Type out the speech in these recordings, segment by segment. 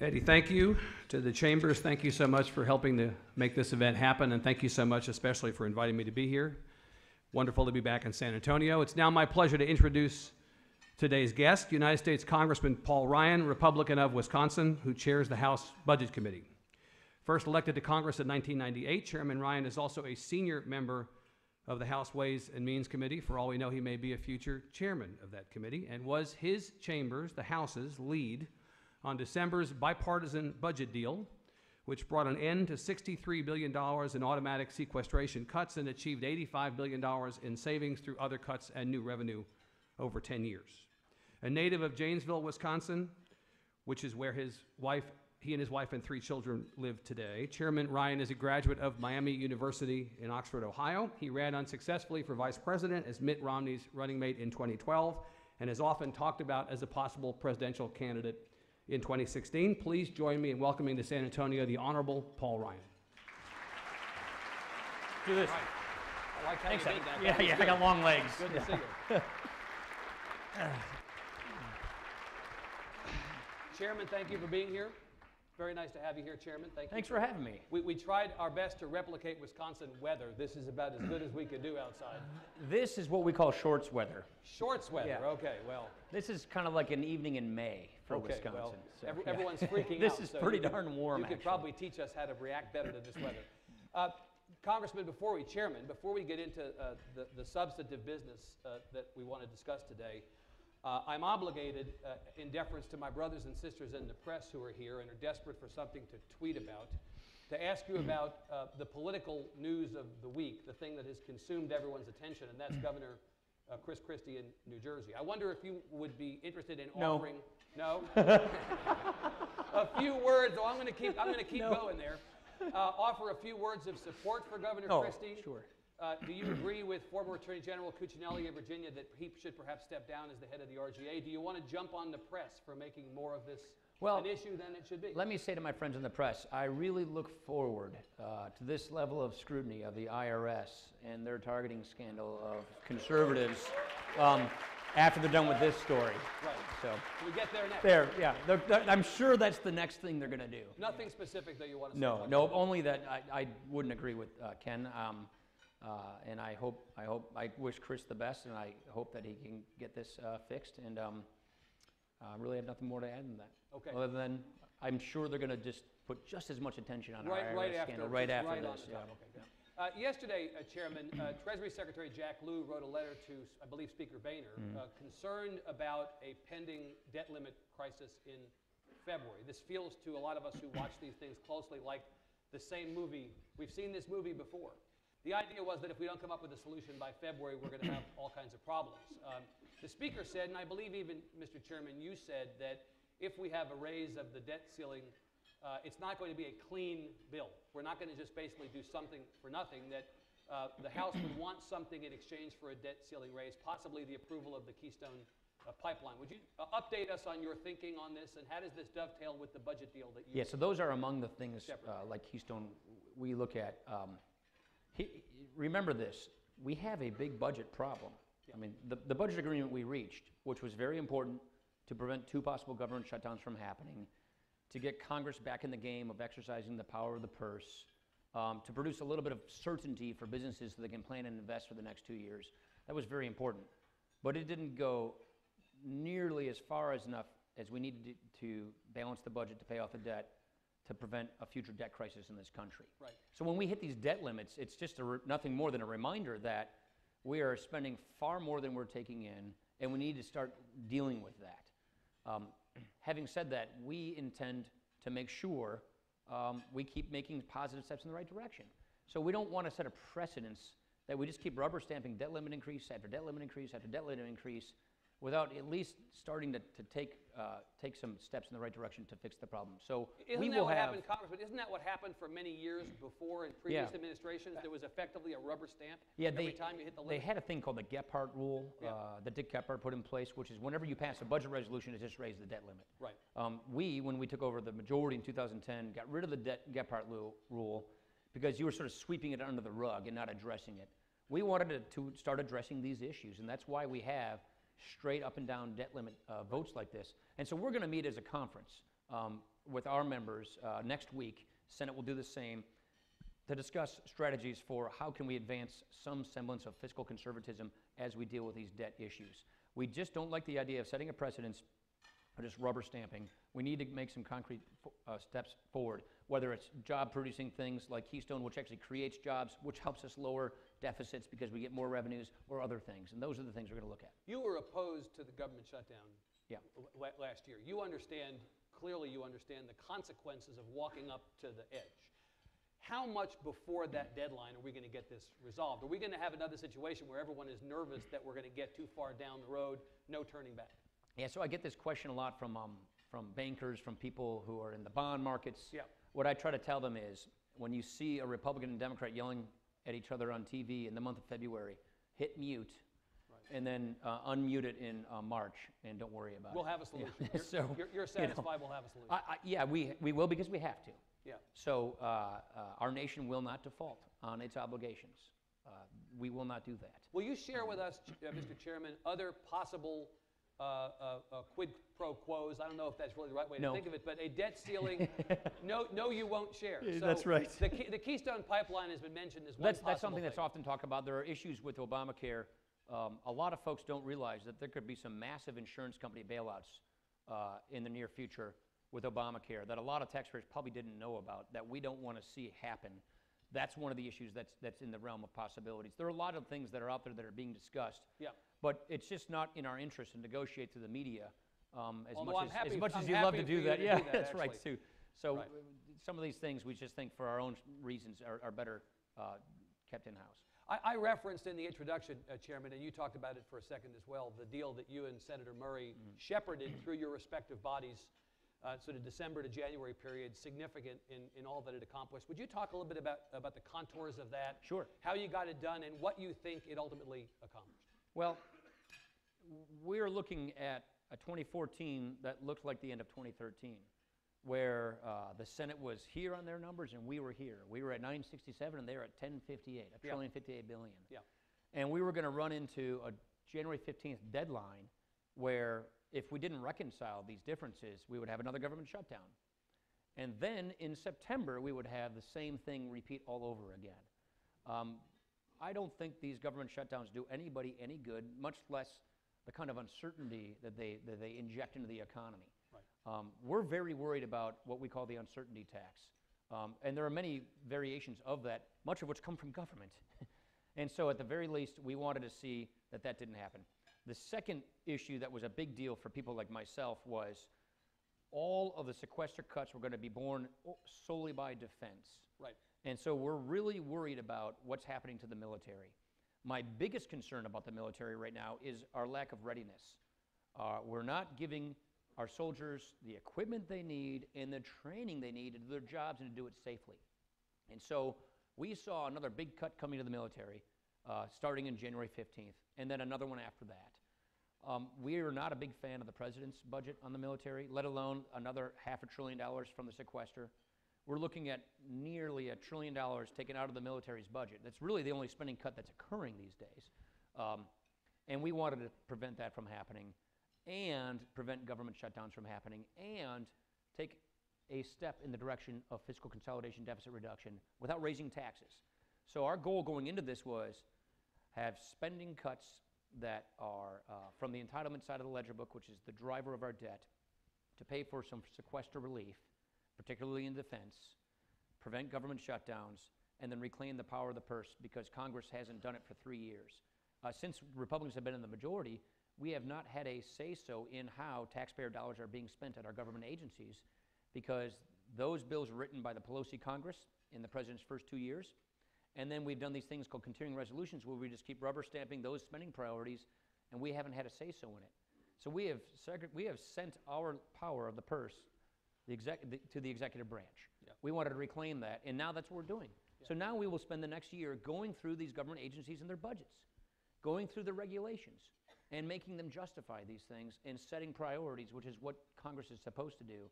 Eddie, thank you. To the Chambers, thank you so much for helping to make this event happen, and thank you so much especially for inviting me to be here. Wonderful to be back in San Antonio. It's now my pleasure to introduce today's guest, United States Congressman Paul Ryan, Republican of Wisconsin, who chairs the House Budget Committee. First elected to Congress in 1998, Chairman Ryan is also a senior member of the House Ways and Means Committee. For all we know, he may be a future chairman of that committee, and was his chamber's, the House's, lead on December's bipartisan budget deal, which brought an end to $63 billion in automatic sequestration cuts and achieved $85 billion in savings through other cuts and new revenue over 10 years. A native of Janesville, Wisconsin, which is where he and his wife and 3 children live today, Chairman Ryan is a graduate of Miami University in Oxford, Ohio. He ran unsuccessfully for vice president as Mitt Romney's running mate in 2012 and is often talked about as a possible presidential candidate in 2016. Please join me in welcoming to San Antonio the Honorable Paul Ryan. Do this. Right. I like how Thanks, you did that. Yeah, I got long legs. Good to see you. Chairman, thank you for being here. Very nice to have you here, Chairman. Thanks for having me. We tried our best to replicate Wisconsin weather. This is about as good as we could do outside. This is what we call shorts weather. Shorts weather, Yeah. Okay, well. This is kind of like an evening in May for Wisconsin. Well, so, everyone's freaking out. This is so pretty darn warm, You could actually. probably teach us how to react better to this weather. Congressman, before we get into the substantive business that we want to discuss today, I'm obligated, in deference to my brothers and sisters in the press who are here and are desperate for something to tweet about, to ask you about the political news of the week, the thing that has consumed everyone's attention, and that's Governor Chris Christie in New Jersey. I wonder if you would be interested in offering... No? A few words. Oh, I'm going to keep going there. Offer a few words of support for Governor Christie. Sure. Do you agree with former Attorney General Cuccinelli of Virginia that he should perhaps step down as the head of the RGA? Do you want to jump on the press for making more of this an issue than it should be? Let me say to my friends in the press, I really look forward to this level of scrutiny of the IRS and their targeting scandal of conservatives after they're done with this story. Right. So we get there next. I'm sure that's the next thing they're going to do. Nothing specific that you want to say? No, only that I wouldn't agree with Ken. And I wish Chris the best, and I hope that he can get this fixed. And I really have nothing more to add than that. Okay. Other than I'm sure they're going to just put just as much attention on our right IRS after, scandal right after right this. On the top. Okay, good. Yesterday, Chairman, Treasury Secretary Jack Lew wrote a letter to, I believe, Speaker Boehner, concerned about a pending debt limit crisis in February. This feels to a lot of us who watch these things closely like the same movie. We've seen this movie before. The idea was that if we don't come up with a solution by February, we're going to have all kinds of problems. The Speaker said, and I believe even, Mr. Chairman, you said that if we have a raise of the debt ceiling, it's not going to be a clean bill. We're not going to just basically do something for nothing, that the House would want something in exchange for a debt ceiling raise, possibly the approval of the Keystone pipeline. Would you update us on your thinking on this, and how does this dovetail with the budget deal that you... Yeah, so those are among the things like Keystone we look at. Remember this, we have a big budget problem. Yeah. I mean, the budget agreement we reached, which was very important to prevent 2 possible government shutdowns from happening, to get Congress back in the game of exercising the power of the purse, to produce a little bit of certainty for businesses so they can plan and invest for the next 2 years. That was very important. But it didn't go nearly as far as enough as we needed to balance the budget to pay off the debt to prevent a future debt crisis in this country. Right. So when we hit these debt limits, it's just nothing more than a reminder that we are spending far more than we're taking in, and we need to start dealing with that. Having said that, we intend to make sure we keep making positive steps in the right direction. So we don't want to set a precedence that we just keep rubber stamping debt limit increase after debt limit increase after debt limit increase without at least starting to take some steps in the right direction to fix the problem. So isn't that what happened, Congressman? Isn't that what happened for many years before in previous administrations? There was effectively a rubber stamp every time you hit the limit? They had a thing called the Gephardt rule that Dick Gephardt put in place, which is whenever you pass a budget resolution, it just raises the debt limit. Right. When we took over the majority in 2010, got rid of the Gephardt rule because you were sort of sweeping it under the rug and not addressing it. We wanted to start addressing these issues, and that's why we have straight up and down debt limit votes like this. And so we're going to meet as a conference with our members next week. Senate will do the same to discuss strategies for how can we advance some semblance of fiscal conservatism as we deal with these debt issues. We just don't like the idea of setting a precedence or just rubber stamping. We need to make some concrete steps forward, whether it's job-producing things like Keystone, which actually creates jobs, which helps us lower deficits because we get more revenues, or other things. And those are the things we're going to look at. You were opposed to the government shutdown Yeah. last year. Clearly you understand the consequences of walking up to the edge. How much before that deadline are we going to get this resolved? Are we going to have another situation where everyone is nervous that we're going to get too far down the road, no turning back? Yeah, so I get this question a lot from bankers, from people who are in the bond markets. Yeah. What I try to tell them is, when you see a Republican and Democrat yelling at each other on TV in the month of February, hit mute, and then unmute it in March, and don't worry about it. We'll have a solution. Yeah. You're satisfied we'll have a solution. Yeah, we will, because we have to. Yeah. So our nation will not default on its obligations. We will not do that. Will you share with us, Mr. Chairman, other possible quid pro quos? I don't know if that's really the right way to think of it, but a debt ceiling, no, you won't share. So that's right. The Keystone Pipeline has been mentioned as one That's something thing. that's often talked about. There are issues with Obamacare. A lot of folks don't realize that there could be some massive insurance company bailouts in the near future with Obamacare that a lot of taxpayers probably didn't know about, that we don't want to see happen. That's one of the issues that's in the realm of possibilities. There are a lot of things that are out there that are being discussed, but it's just not in our interest to negotiate through the media as much as you love to do that. Yeah, that's right, too. So some of these things we just think for our own reasons are better kept in-house. I referenced in the introduction, Chairman, and you talked about it for a second as well, the deal that you and Senator Murray shepherded through your respective bodies, sort of December to January period, significant in all that it accomplished. Would you talk a little bit about the contours of that? Sure. How you got it done and what you think it ultimately accomplished? Well, we're looking at a 2014 that looked like the end of 2013, where the Senate was here on their numbers and we were here. We were at 967 and they were at 1058, $1,058 billion. Yeah. And we were going to run into a January 15th deadline where if we didn't reconcile these differences, we would have another government shutdown. And then in September, we would have the same thing repeat all over again. I don't think these government shutdowns do anybody any good, much less the kind of uncertainty that they inject into the economy. Right. We're very worried about what we call the uncertainty tax. And there are many variations of that, much of which come from government. And so at the very least, we wanted to see that that didn't happen. The second issue that was a big deal for people like myself was all of the sequester cuts were going to be borne solely by defense. Right. And so we're really worried about what's happening to the military. My biggest concern about the military right now is our lack of readiness. We're not giving our soldiers the equipment they need and the training they need to do their jobs and to do it safely. And so we saw another big cut coming to the military starting in January 15th, and then another one after that. We are not a big fan of the president's budget on the military, let alone another $500 billion from the sequester. We're looking at nearly $1 trillion taken out of the military's budget. That's really the only spending cut that's occurring these days. And we wanted to prevent that from happening and prevent government shutdowns from happening and take a step in the direction of fiscal consolidation, deficit reduction without raising taxes. So our goal going into this was have spending cuts that are from the entitlement side of the ledger book, which is the driver of our debt, to pay for some sequester relief, particularly in defense, prevent government shutdowns, and then reclaim the power of the purse because Congress hasn't done it for 3 years. Since Republicans have been in the majority, we have not had a say-so in how taxpayer dollars are being spent at our government agencies because those bills were written by the Pelosi Congress in the president's first 2 years. And then we've done these things called continuing resolutions where we just keep rubber stamping those spending priorities, and we haven't had a say-so in it. So we have sent our power of the purse to the executive branch. Yeah. We wanted to reclaim that, and now that's what we're doing. Yeah. So now we will spend the next year going through these government agencies and their budgets, going through the regulations, and making them justify these things and setting priorities, which is what Congress is supposed to do.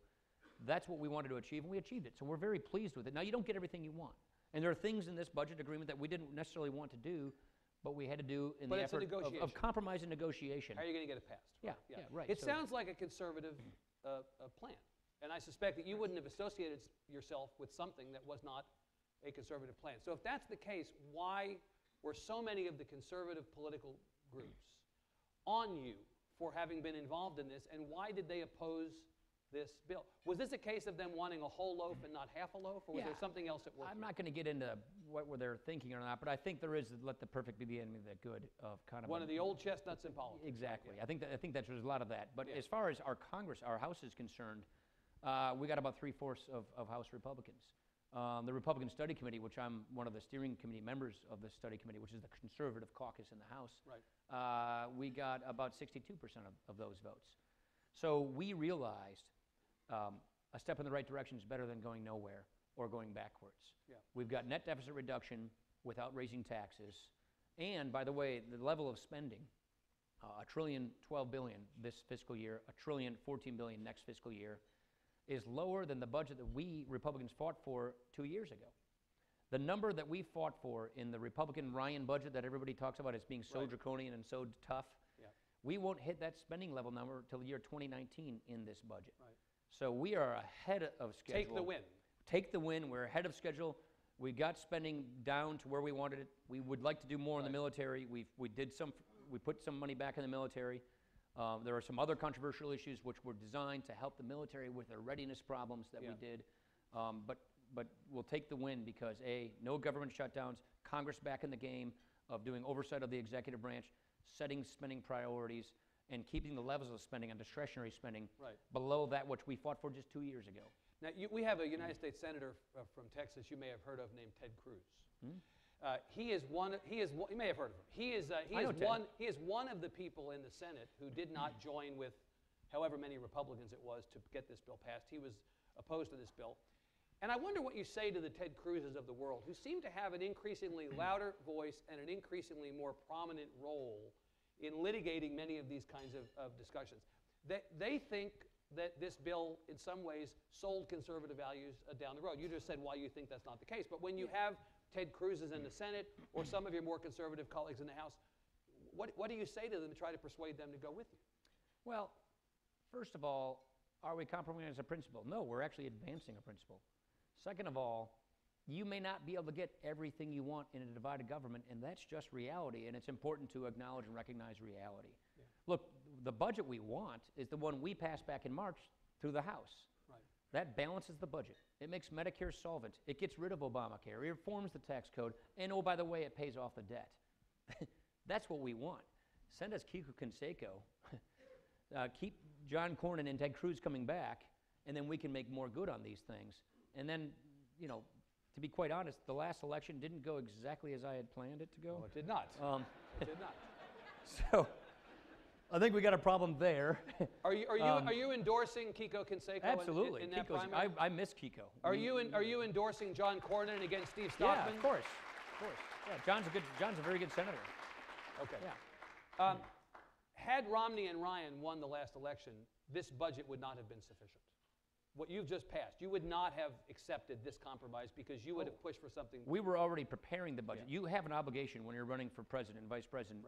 That's what we wanted to achieve, and we achieved it. So we're very pleased with it. Now, you don't get everything you want. And there are things in this budget agreement that we didn't necessarily want to do, but we had to do in the effort of compromise and negotiation. How are you going to get it passed? Yeah, right. It sounds like a conservative plan. And I suspect that you wouldn't have associated yourself with something that was not a conservative plan. So if that's the case, why were so many of the conservative political groups on you for having been involved in this, and why did they oppose this bill? Was this a case of them wanting a whole loaf and not half a loaf, or was there something else at work? I'm not going to get into what were they thinking or not, but I think there is let the perfect be the enemy of the good of kind of one of the old chestnuts in politics. Exactly. I think that there's a lot of that. But as far as our Congress, our House is concerned, we got about 3/4 of House Republicans. The Republican Study Committee, which I'm one of the steering committee members of the study committee, which is the conservative caucus in the House, we got about 62% of those votes. So we realized a step in the right direction is better than going nowhere or going backwards. We've got net deficit reduction without raising taxes. And by the way, the level of spending, $1.012 trillion this fiscal year, $1.014 trillion next fiscal year, is lower than the budget that we Republicans fought for 2 years ago. The number that we fought for in the Republican Ryan budget that everybody talks about as being so draconian and so tough, we won't hit that spending level number until the year 2019 in this budget. So we are ahead of schedule. Take the win. Take the win. We're ahead of schedule. We got spending down to where we wanted it. We would like to do more in the military. We put some money back in the military. There are some other controversial issues which were designed to help the military with their readiness problems that we did. But we'll take the win because A, no government shutdowns, Congress back in the game of doing oversight of the executive branch, setting spending priorities, and keeping the levels of spending on discretionary spending below that which we fought for just 2 years ago. Now, we have a United States Senator from Texas you may have heard of named Ted Cruz. You may have heard of him. He is one of the people in the Senate who did not join with however many Republicans it was to get this bill passed. He was opposed to this bill. And I wonder what you say to the Ted Cruzes of the world, who seem to have an increasingly louder voice and an increasingly more prominent role in litigating many of these kinds of discussions. They think that this bill, in some ways, sold conservative values down the road. You just said why you think that's not the case. But when you have Ted Cruz's in the Senate or some of your more conservative colleagues in the House, what do you say to them to try to persuade them to go with you? Well, first of all, are we compromising a principle? No, we're actually advancing a principle. Second of all, you may not be able to get everything you want in a divided government, and that's just reality, and it's important to acknowledge and recognize reality. Look, the budget we want is the one we passed back in March through the House. That balances the budget. It makes Medicare solvent. It gets rid of Obamacare. It reforms the tax code. And oh, by the way, it pays off the debt. That's what we want. Send us Kiko Conseco. Keep John Cornyn and Ted Cruz coming back, and then we can make more good on these things. And then, you know, to be quite honest, the last election didn't go exactly as I had planned it to go. No, it did not. It did not. So I think we got a problem there. Are you endorsing Kiko Conseco? Absolutely. In that primary? I miss Kiko. Are you endorsing John Cornyn against Steve Stockman? Yeah, of course. Yeah, John's a very good senator. Okay. Yeah. Had Romney and Ryan won the last election, this budget would not have been sufficient. What you've just passed, you would not have accepted this compromise because you would have pushed for something. We were already preparing the budget. You have an obligation when you're running for president and vice president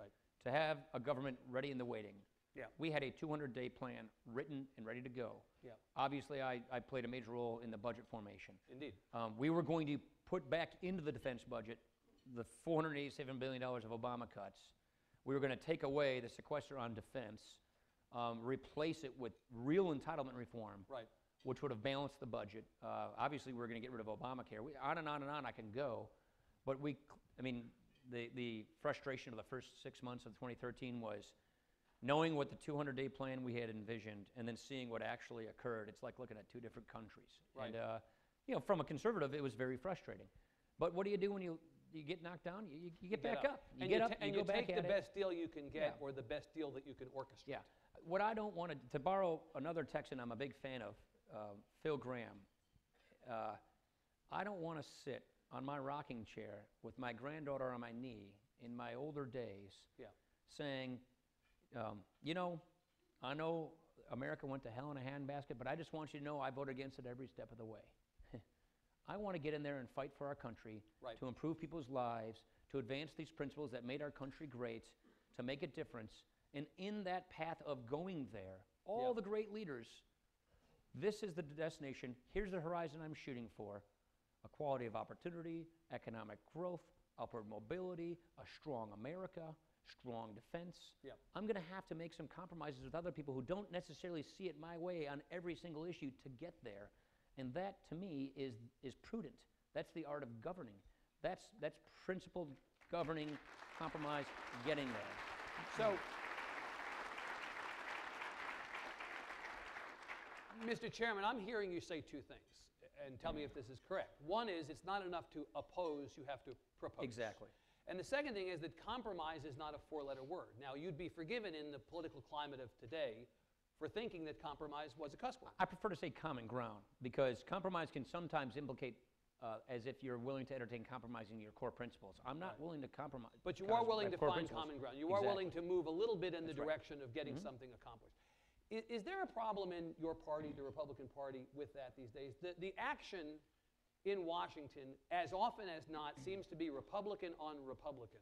to have a government ready in the waiting. We had a 200-day plan written and ready to go. Obviously, I played a major role in the budget formation. Indeed. We were going to put back into the defense budget the $487 billion of Obama cuts. We were going to take away the sequester on defense, replace it with real entitlement reform, which would have balanced the budget. Obviously, we're going to get rid of Obamacare. On and on and on I can go. But the frustration of the first 6 months of 2013 was knowing what the 200-day plan we had envisioned and then seeing what actually occurred. It's like looking at two different countries. And you know, from a conservative, it was very frustrating. But what do you do when you get knocked down? You get back up. You get up and you go back at it. And you take the best deal you can get or the best deal that you can orchestrate. What I don't want to borrow another Texan I'm a big fan of, Phil Graham, I don't want to sit on my rocking chair with my granddaughter on my knee in my older days saying, you know, I know America went to hell in a handbasket, but I just want you to know I voted against it every step of the way. I want to get in there and fight for our country, to improve people's lives, to advance these principles that made our country great, to make a difference. And in that path of going there, all the great leaders, this is the destination, here's the horizon I'm shooting for, equality of opportunity, economic growth, upward mobility, a strong America, strong defense. Yep. I'm going to have to make some compromises with other people who don't necessarily see it my way on every single issue to get there. And that, to me, is prudent. That's the art of governing. That's principled governing, compromise, getting there. So, Mr. Chairman, I'm hearing you say two things, and tell me if this is correct. One is it's not enough to oppose, you have to propose. Exactly. And the second thing is that compromise is not a four-letter word. Now, you'd be forgiven in the political climate of today for thinking that compromise was a cuss word. I prefer to say common ground, because compromise can sometimes implicate as if you're willing to entertain compromising your core principles. I'm not willing to compromise. But you are willing to find common ground. You are willing to move a little bit in the direction of getting something accomplished. Is there a problem in your party, the Republican Party, with that these days? The action in Washington, as often as not, seems to be Republican on Republican,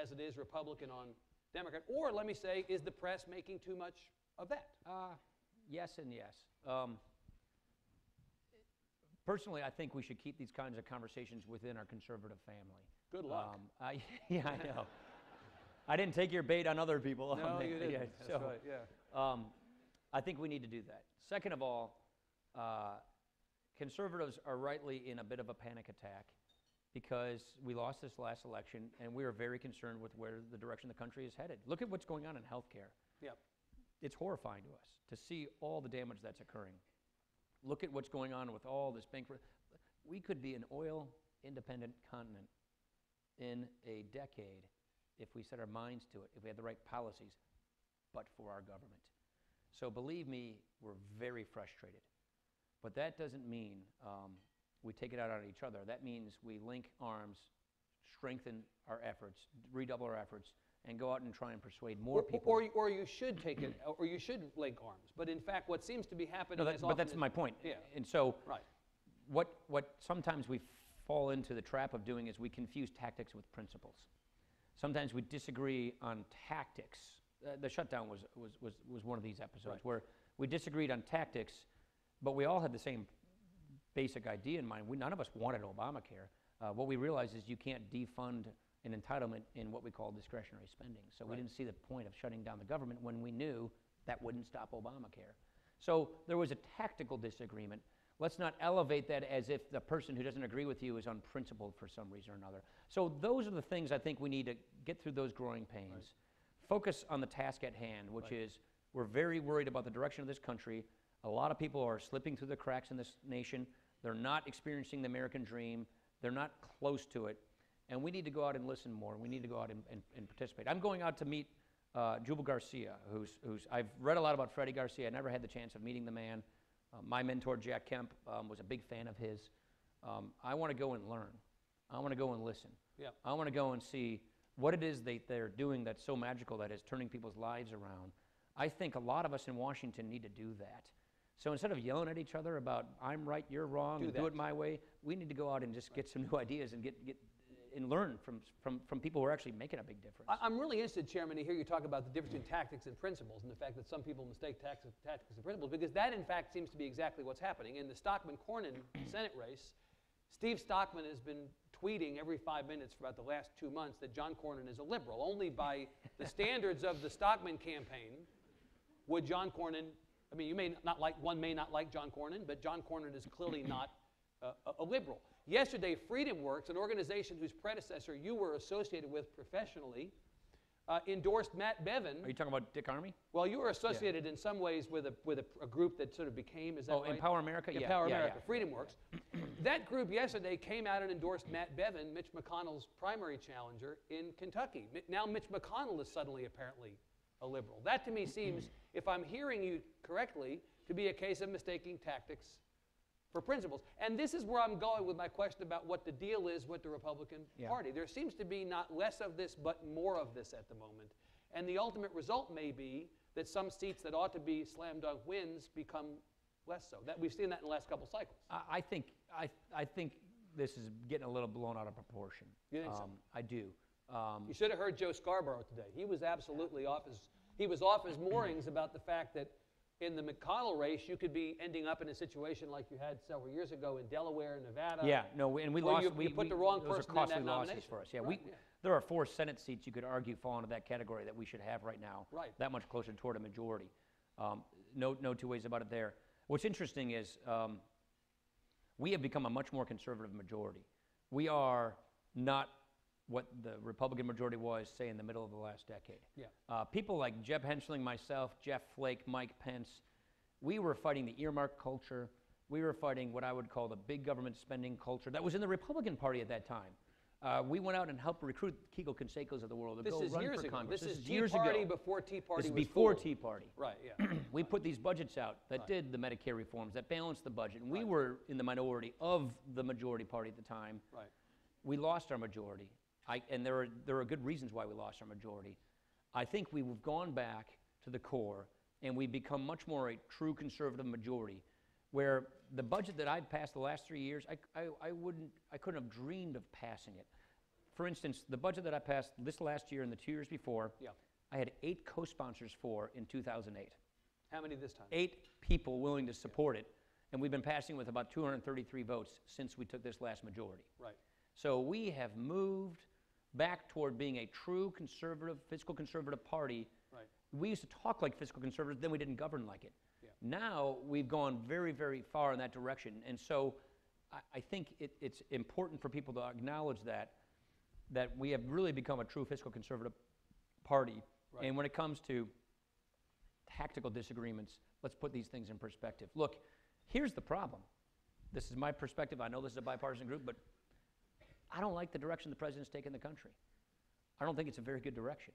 as it is Republican on Democrat. Or, let me say, is the press making too much of that? Yes and yes. Personally, I think we should keep these kinds of conversations within our conservative family. Good luck. Yeah, I know. I didn't take your bait on other people. No, you didn't. Yeah, That's so, right, yeah. I think we need to do that. Second of all, conservatives are rightly in a bit of a panic attack because we lost this last election and we are very concerned with where the direction the country is headed. Look at what's going on in healthcare. Yep. It's horrifying to us to see all the damage that's occurring. Look at what's going on with all this bankruptcy. We could be an oil-independent continent in a decade if we set our minds to it, if we had the right policies, but for our government. So believe me, we're very frustrated. But that doesn't mean we take it out on each other. That means we link arms, strengthen our efforts, redouble our efforts, and go out and try and persuade more people. Or you should take it, or you should link arms. But in fact, what seems to be happening is but that's my point. Yeah. And so right. what sometimes we fall into the trap of doing is we confuse tactics with principles. Sometimes we disagree on tactics. The shutdown was one of these episodes where we disagreed on tactics, but we all had the same basic idea in mind. None of us wanted Obamacare. What we realized is you can't defund an entitlement in what we call discretionary spending. So we didn't see the point of shutting down the government when we knew that wouldn't stop Obamacare. So there was a tactical disagreement. Let's not elevate that as if the person who doesn't agree with you is unprincipled for some reason or another. So those are the things I think we need to get through those growing pains. Focus on the task at hand, which is we're very worried about the direction of this country. A lot of people are slipping through the cracks in this nation. They're not experiencing the American dream. They're not close to it. And we need to go out and listen more. We need to go out and participate. I'm going out to meet Jubal Garcia, who's I've read a lot about Freddie Garcia. I never had the chance of meeting the man. My mentor, Jack Kemp, was a big fan of his. I want to go and learn. I want to go and listen. Yep. I want to go and see what it is they're doing that's so magical that is turning people's lives around. I think a lot of us in Washington need to do that. So instead of yelling at each other about I'm right, you're wrong, do it my way, we need to go out and just get some new ideas and get and learn from people who are actually making a big difference. I'm really interested, Chairman, to hear you talk about the difference between tactics and principles and the fact that some people mistake tactics and principles, because that, in fact, seems to be exactly what's happening. In the Stockman-Cornyn Senate race, Steve Stockman has been tweeting every 5 minutes for about the last 2 months that John Cornyn is a liberal. Only by the standards of the Stockman campaign would John Cornyn, I mean, one may not like John Cornyn, but John Cornyn is clearly not a liberal. Yesterday, FreedomWorks, an organization whose predecessor you were associated with professionally, endorsed Matt Bevin. Are you talking about Dick Armey? Well, you were associated in some ways with a group that sort of became, is that right? Empower America? Empower America, FreedomWorks. That group yesterday came out and endorsed Matt Bevin, Mitch McConnell's primary challenger in Kentucky. Now Mitch McConnell is suddenly apparently a liberal. That to me seems, if I'm hearing you correctly, to be a case of mistaking tactics for principles. And this is where I'm going with my question about what the deal is with the Republican Party. There seems to be not less of this, but more of this at the moment. And the ultimate result may be that some seats that ought to be slam dunk wins become less so. That we've seen that in the last couple cycles. I think this is getting a little blown out of proportion. You think so? I do. You should have heard Joe Scarborough today. He was absolutely off his moorings about the fact that in the McConnell race, you could be ending up in a situation like you had several years ago in Delaware and Nevada. Yeah, no, and we Where lost. you put the wrong those are person in costly that losses nomination. for us. Yeah, Right, yeah. there are 4 Senate seats you could argue fall into that category that we should have right now. Right. That much closer toward a majority. No two ways about it there. What's interesting is we have become a much more conservative majority. We are not what the Republican majority was, say, in the middle of the last decade. Yeah. People like Jeb Hensling, myself, Jeff Flake, Mike Pence, we were fighting the earmark culture. We were fighting what I would call the big government spending culture that was in the Republican Party at that time. We went out and helped recruit Kegel Consecos of the world to This go is run years for ago. Congress. This is Tea years Party ago. before Tea Party This is was before cool. Tea Party. Right, yeah. We put these budgets out that Right. did the Medicare reforms, that balanced the budget, and we were in the minority of the majority party at the time. Right. We lost our majority, and there are good reasons why we lost our majority. I think we've gone back to the core, and we've become much more a true conservative majority, where the budget that I've passed the last 3 years, I couldn't have dreamed of passing it. For instance, the budget that I passed this last year and the 2 years before, Yeah. I had 8 co-sponsors for in 2008. How many this time? 8 people willing to support it, and we've been passing with about 233 votes since we took this last majority. Right. So we have moved back toward being a true conservative, fiscal conservative party. Right. We used to talk like fiscal conservatives, then we didn't govern like it. Yeah. Now we've gone very, very far in that direction, and so I think it's important for people to acknowledge that we have really become a true fiscal conservative party. Right. And when it comes to tactical disagreements, let's put these things in perspective. Look, here's the problem. This is my perspective. I know this is a bipartisan group, but I don't like the direction the president's taken the country. I don't think it's a very good direction.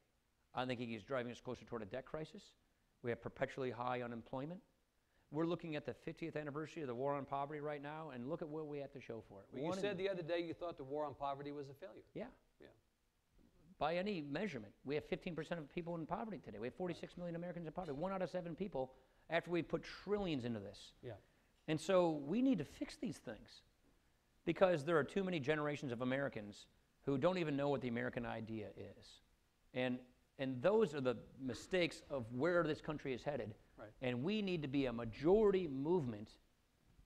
I think he is driving us closer toward a debt crisis. We have perpetually high unemployment. We're looking at the 50th anniversary of the war on poverty right now, and look at what we have to show for it. Well, you said the other day you thought the war on poverty was a failure. Yeah. Yeah. By any measurement, we have 15% of people in poverty today. We have 46 million Americans in poverty. 1 out of 7 people, after we put trillions into this. Yeah. And so we need to fix these things because there are too many generations of Americans who don't even know what the American idea is. And those are the mistakes of where this country is headed. Right. And we need to be a majority movement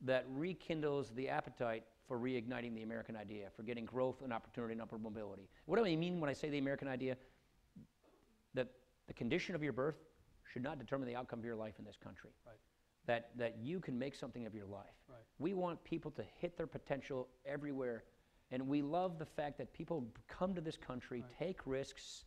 that rekindles the appetite for reigniting the American idea, for getting growth and opportunity and upward mobility. What do I mean when I say the American idea? That the condition of your birth should not determine the outcome of your life in this country. Right. That you can make something of your life. Right. We want people to hit their potential everywhere, and we love the fact that people come to this country, Right. take risks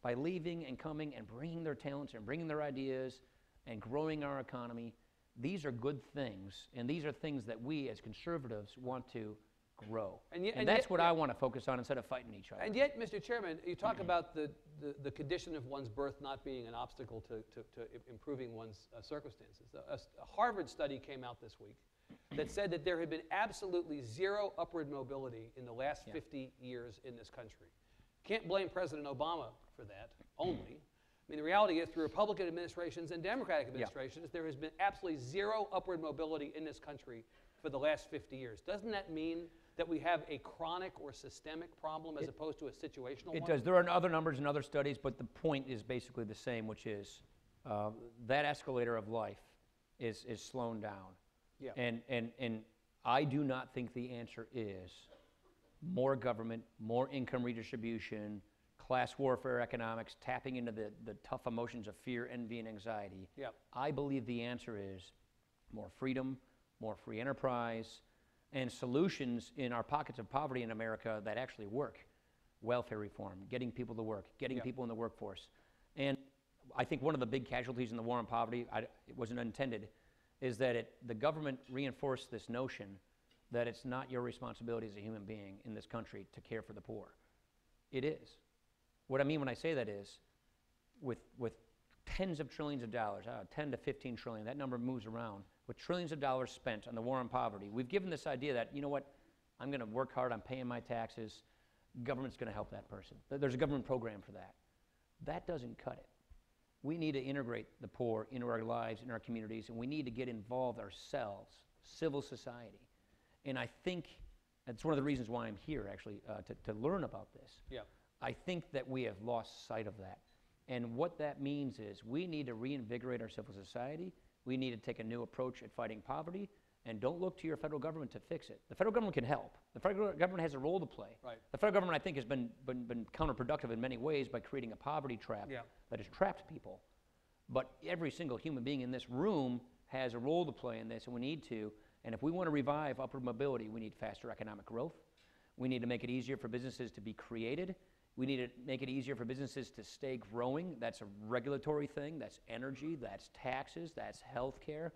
by leaving and coming and bringing their talents and bringing their ideas and growing our economy. These are good things, and these are things that we as conservatives want to grow. And yet- that's what I want to focus on instead of fighting each other. And yet, Mr. Chairman, you talk about the condition of one's birth not being an obstacle to improving one's circumstances. A Harvard study came out this week that said that there had been absolutely zero upward mobility in the last 50 years in this country. Can't blame President Obama for that only. I mean, the reality is through Republican administrations and Democratic administrations, there has been absolutely zero upward mobility in this country for the last 50 years. Doesn't that mean that we have a chronic or systemic problem as opposed to a situational one? It does. There are other numbers and other studies, but the point is basically the same, which is that escalator of life is slowing down. Yeah. And I do not think the answer is more government, more income redistribution, class warfare economics, tapping into the tough emotions of fear, envy, and anxiety. Yep. I believe the answer is more freedom, more free enterprise, and solutions in our pockets of poverty in America that actually work. Welfare reform, getting people to work, getting people in the workforce. And I think one of the big casualties in the war on poverty, it wasn't intended, is that the government reinforced this notion that it's not your responsibility as a human being in this country to care for the poor. It is. What I mean when I say that is, with tens of trillions of dollars, 10 to 15 trillion, that number moves around, with trillions of dollars spent on the war on poverty, we've given this idea that, you know what, I'm going to work hard, I'm paying my taxes, government's going to help that person. There's a government program for that. That doesn't cut it. We need to integrate the poor into our lives, in our communities, and we need to get involved ourselves, civil society. And I think that's one of the reasons why I'm here, actually, to learn about this. Yeah. I think that we have lost sight of that. And what that means is we need to reinvigorate our civil society. We need to take a new approach at fighting poverty, and don't look to your federal government to fix it. The federal government can help. The federal government has a role to play. Right. The federal government, I think, has been counterproductive in many ways by creating a poverty trap that has trapped people. But every single human being in this room has a role to play in this, and we need to. And if we want to revive upward mobility, we need faster economic growth. We need to make it easier for businesses to be created. We need to make it easier for businesses to stay growing. That's a regulatory thing. That's energy. That's taxes. That's healthcare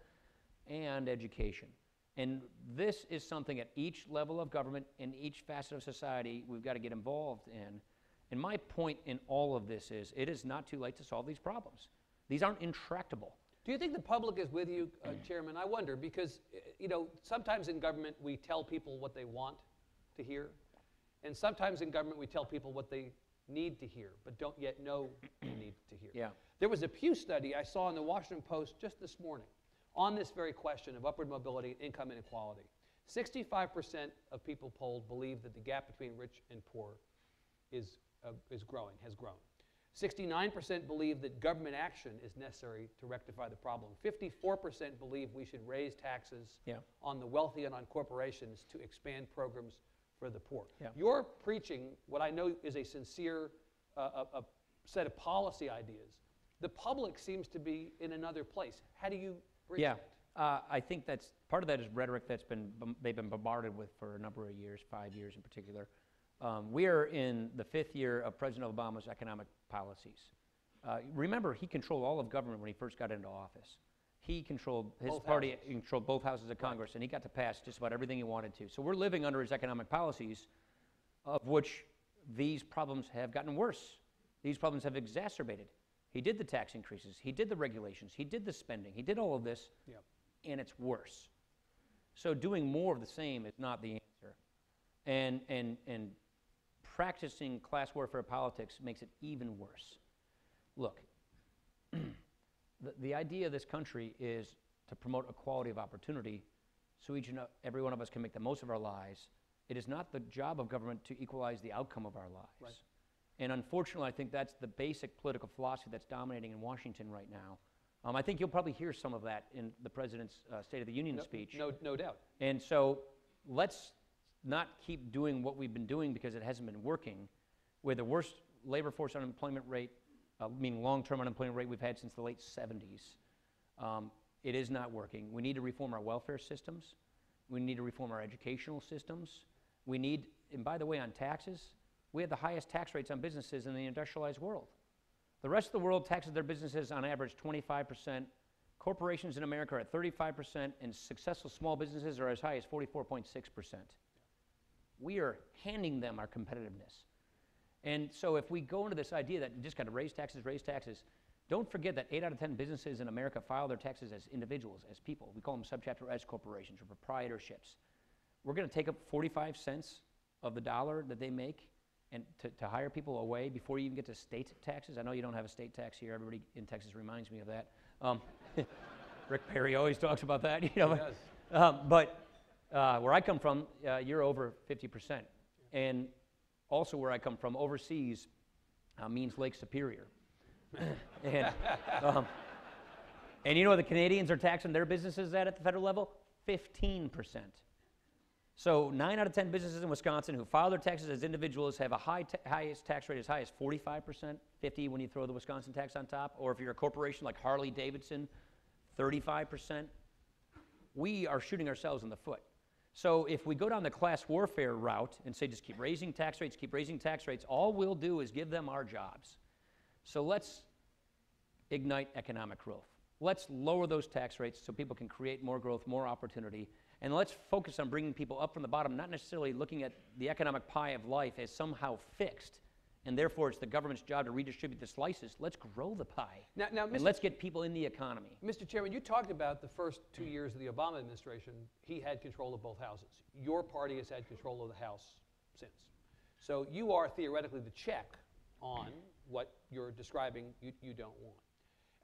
and education. And this is something at each level of government, in each facet of society, we've got to get involved in. And my point in all of this is, it is not too late to solve these problems. These aren't intractable. Do you think the public is with you, Chairman? I wonder, because sometimes in government we tell people what they want to hear, and sometimes in government we tell people what they need to hear, but don't yet know they need to hear. Yeah. There was a Pew study I saw in the Washington Post just this morning on this very question of upward mobility and income inequality. 65% of people polled believe that the gap between rich and poor is growing, has grown. 69% believe that government action is necessary to rectify the problem. 54% believe we should raise taxes on the wealthy and on corporations to expand programs for the poor. Yeah. You're preaching what I know is a sincere a set of policy ideas. The public seems to be in another place. How do you bridge that? I think that's part of that is rhetoric they've been bombarded with for a number of years, 5 years in particular. We are in the 5th year of President Obama's economic policies. Remember, he controlled all of government when he first got into office. He controlled his party, controlled both houses of Congress, and he got to pass just about everything he wanted to. So we're living under his economic policies, of which these problems have gotten worse. These problems have exacerbated. He did the tax increases, he did the regulations, he did the spending, he did all of this, and it's worse. So doing more of the same is not the answer. And practicing class warfare politics makes it even worse. Look, the idea of this country is to promote equality of opportunity so each and every one of us can make the most of our lives. It is not the job of government to equalize the outcome of our lives. Right. And unfortunately, I think that's the basic political philosophy that's dominating in Washington right now. I think you'll probably hear some of that in the President's State of the Union speech. No doubt. And so let's not keep doing what we've been doing because it hasn't been working. We're the worst labor force unemployment rate, meaning long-term unemployment rate we've had since the late 70s. It is not working. We need to reform our welfare systems. We need to reform our educational systems. We need, and by the way, on taxes, we have the highest tax rates on businesses in the industrialized world. The rest of the world taxes their businesses on average 25%. Corporations in America are at 35%, and successful small businesses are as high as 44.6%. We are handing them our competitiveness. And so if we go into this idea that you just got to raise taxes, don't forget that 8 out of 10 businesses in America file their taxes as individuals, as people. We call them subchapter S corporations or proprietorships. We're going to take up 45 cents of the dollar that they make and to hire people away before you even get to state taxes. I know you don't have a state tax here. Everybody in Texas reminds me of that. Rick Perry always talks about that. You know, he does. But where I come from, you're over 50%. And also where I come from, overseas means Lake Superior. And you know what the Canadians are taxing their businesses at the federal level? 15%. So 9 out of 10 businesses in Wisconsin who file their taxes as individuals have a highest tax rate as high as 45%, 50 when you throw the Wisconsin tax on top, or if you're a corporation like Harley Davidson, 35%. We are shooting ourselves in the foot. So if we go down the class warfare route and say just keep raising tax rates, all we'll do is give them our jobs. So let's ignite economic growth. Let's lower those tax rates so people can create more growth, more opportunity, and let's focus on bringing people up from the bottom, not necessarily looking at the economic pie of life as somehow fixed, and therefore it's the government's job to redistribute the slices. Let's grow the pie, and let's get people in the economy. Mr. Chairman, you talked about the first 2 years of the Obama administration. He had control of both houses. Your party has had control of the House since. So you are theoretically the check on what you're describing you don't want.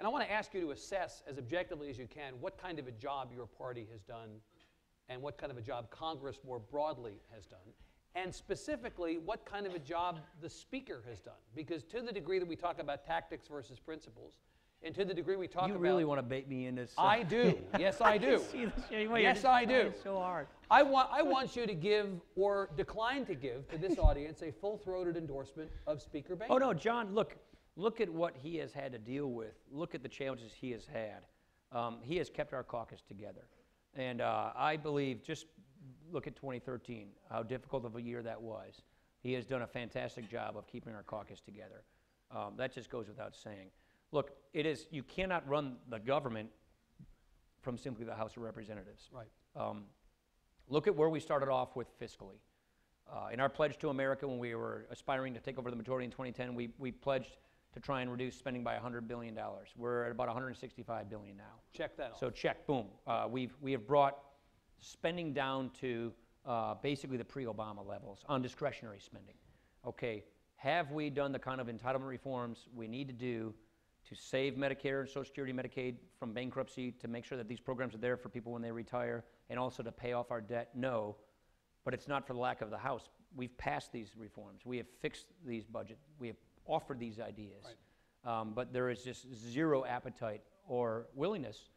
And I want to ask you to assess as objectively as you can what kind of a job your party has done and what kind of a job Congress more broadly has done, and specifically what kind of a job the Speaker has done. Because to the degree that we talk about tactics versus principles, And to the degree we talk You about... really want to bait me in this. I do. Yes, I do. See this anyway, Yes, I do. It's so hard. I want you to give or decline to give to this audience a full-throated endorsement of Speaker Boehner. Oh, no, John, look at what he has had to deal with. Look at the challenges he has had. He has kept our caucus together. And I believe, just look at 2013, how difficult of a year that was. He has done a fantastic job of keeping our caucus together. That just goes without saying. Look, you cannot run the government from simply the House of Representatives. Right. Look at where we started off with fiscally. In our pledge to America, when we were aspiring to take over the majority in 2010, we pledged to try and reduce spending by $100 billion. We're at about $165 billion now. Check that off. So check, boom. We have brought spending down to basically the pre-Obama levels on discretionary spending. Okay, have we done the kind of entitlement reforms we need to do to save Medicare and Social Security, Medicaid from bankruptcy, to make sure that these programs are there for people when they retire, and also to pay off our debt? No, but it's not for the lack of the House. We've passed these reforms. We have fixed these budgets. We have offered these ideas. Right. But there is just zero appetite or willingness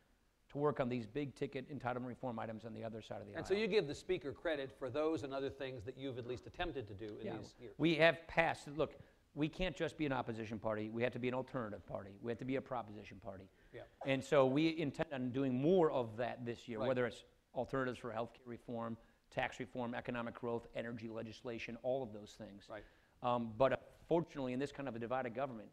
to work on these big-ticket entitlement reform items on the other side of the aisle. And so you give the Speaker credit for those and other things that you've at least attempted to do in these years. We have passed. Look, we can't just be an opposition party. We have to be an alternative party. We have to be a proposition party. Yeah. And so we intend on doing more of that this year, Right. whether it's alternatives for healthcare reform, tax reform, economic growth, energy legislation, all of those things. Right. But fortunately, in this kind of a divided government,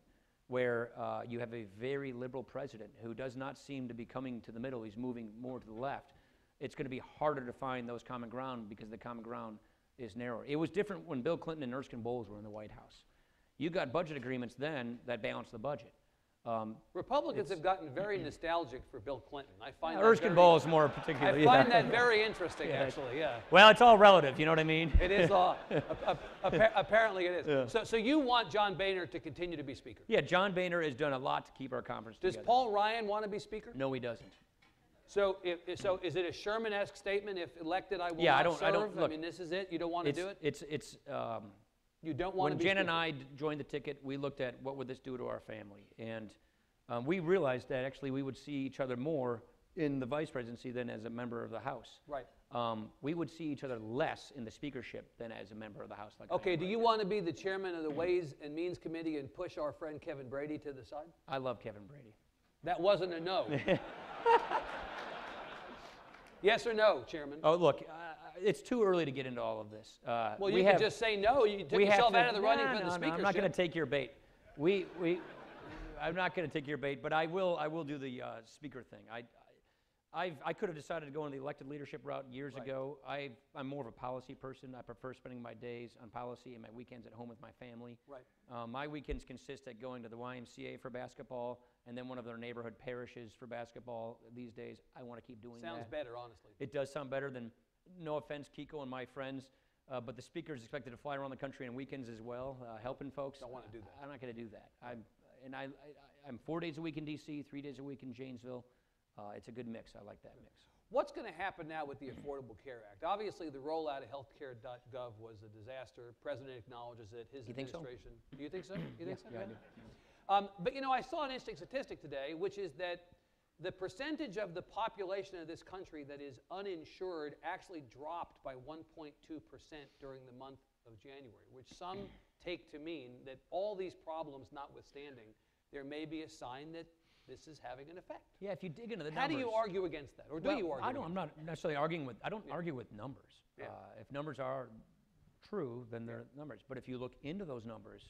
where you have a very liberal president who does not seem to be coming to the middle, he's moving more to the left, it's going to be harder to find those common ground because the common ground is narrower. It was different when Bill Clinton and Erskine Bowles were in the White House. You got budget agreements then that balanced the budget. Republicans have gotten very nostalgic for Bill Clinton. I find that Erskine very- Bowles more particularly. I find that very interesting, actually, yeah. Well, it's all relative, you know what I mean? It is all. Apparently it is. Yeah. So you want John Boehner to continue to be Speaker? Yeah, John Boehner has done a lot to keep our conference Does together. Paul Ryan want to be Speaker? No, he doesn't. So is it a Sherman-esque statement? If elected, I will Yeah, not serve? I don't, look, mean, this is it? You don't want to do it? You don't want to when be Jen Speaker? and I joined the ticket, we looked at what would this do to our family. And we realized that actually we would see each other more in the vice presidency than as a member of the House. Right. We would see each other less in the speakership than as a member of the House. Like Okay, do you want to be the chairman of the Ways and Means Committee and push our friend Kevin Brady to the side? I love Kevin Brady. That wasn't a no. Yes or no, Chairman? Oh, look, it's too early to get into all of this. Well, you could just say no. You took yourself out of the running for the speakership. I'm not going to take your bait. I'm not going to take your bait, but I will do the speaker thing. I could have decided to go on the elected leadership route years ago. I'm more of a policy person. I prefer spending my days on policy and my weekends at home with my family. Right. My weekends consist of going to the YMCA for basketball and then one of their neighborhood parishes for basketball. These days, I want to keep doing that. Sounds better, honestly. It does sound better than, no offense, Kiko and my friends, but the speaker is expected to fly around the country on weekends as well, helping folks. Don't want to do that. I'm not going to do that. I'm 4 days a week in D.C., 3 days a week in Janesville. It's a good mix. I like that mix. What's going to happen now with the Affordable Care Act? Obviously, the rollout of healthcare.gov was a disaster. President acknowledges it. His administration. Do you think so? You think so? Yeah, I do. But you know, I saw an interesting statistic today, which is that the percentage of the population of this country that is uninsured actually dropped by 1.2% during the month of January, which some take to mean that all these problems notwithstanding, there may be a sign that this is having an effect. Yeah, if you dig into the numbers. How do you argue against that, or do you argue? I'm not necessarily arguing with. I don't argue with numbers. Yeah. If numbers are true, then they're numbers. But if you look into those numbers,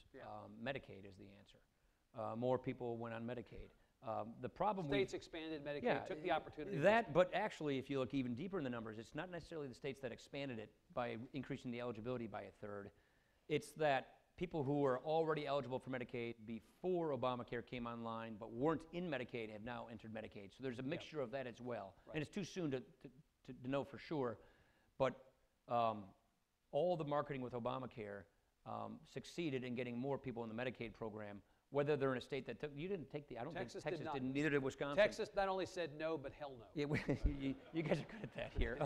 Medicaid is the answer. More people went on Medicaid. The problem states expanded Medicaid, took the opportunity. But actually, if you look even deeper in the numbers, it's not necessarily the states that expanded it by increasing the eligibility by a third. It's that people who were already eligible for Medicaid before Obamacare came online but weren't in Medicaid have now entered Medicaid. So there's a mixture of that as well. Right. And it's too soon to know for sure. But all the marketing with Obamacare succeeded in getting more people in the Medicaid program, whether they're in a state that took, you didn't take the, I don't Texas think Texas did didn't, neither did Wisconsin. Texas not only said no, but hell no. Yeah, you guys are good at that here.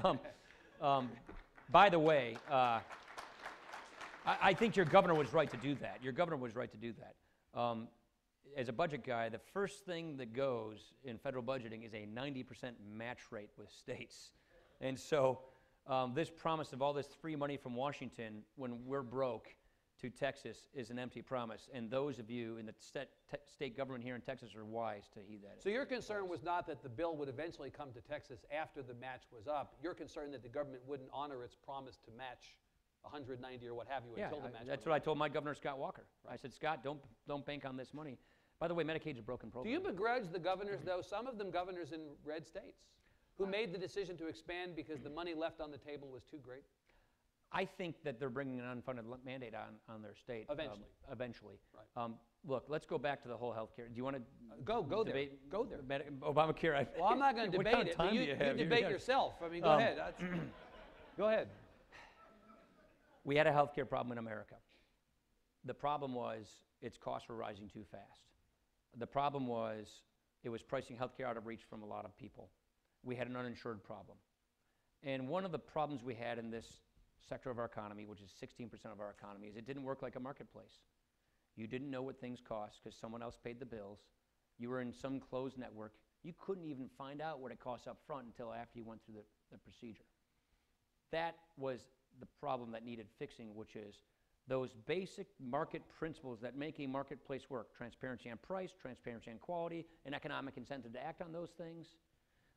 By the way, I think your governor was right to do that. Your governor was right to do that. as a budget guy, the first thing that goes in federal budgeting is a 90% match rate with states. And so this promise of all this free money from Washington when we're broke to Texas is an empty promise. And those of you in the state government here in Texas are wise to heed that. So your concern was not that the bill would eventually come to Texas after the match was up. You're concerned that the government wouldn't honor its promise to match 190 or what have you until the match. That's what I told my governor, Scott Walker. Right. I said, Scott, don't bank on this money. By the way, Medicaid's a broken program. Do you begrudge the governors, though, some of them governors in red states, who made the decision to expand because the money left on the table was too great? I think that they're bringing an unfunded mandate on their state. Eventually. Eventually. Right. Look, let's go back to the whole health care. Do you want to go debate? there. Go there. Obamacare. Well, I'm not going to debate it, but you debate yourself. I mean, go ahead. Go ahead. We had a health care problem in America. The problem was its costs were rising too fast. The problem was it was pricing health care out of reach from a lot of people. We had an uninsured problem. And one of the problems we had in this sector of our economy, which is 16% of our economy, is it didn't work like a marketplace. You didn't know what things cost because someone else paid the bills. You were in some closed network. You couldn't even find out what it cost up front until after you went through the procedure. That was the problem that needed fixing, which is those basic market principles that make a marketplace work: transparency on price, transparency on quality, and economic incentive to act on those things.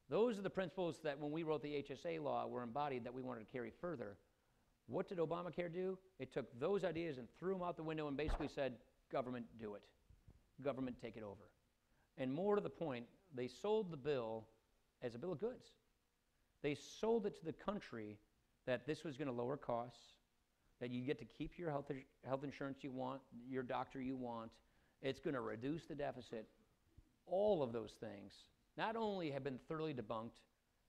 Those are the principles that when we wrote the HSA law were embodied that we wanted to carry further. What did Obamacare do? It took those ideas and threw them out the window and basically said, government, do it. Government, take it over. And more to the point, they sold the bill as a bill of goods. They sold it to the country that this was going to lower costs, that you get to keep your health insurance you want, your doctor you want. It's going to reduce the deficit. All of those things not only have been thoroughly debunked,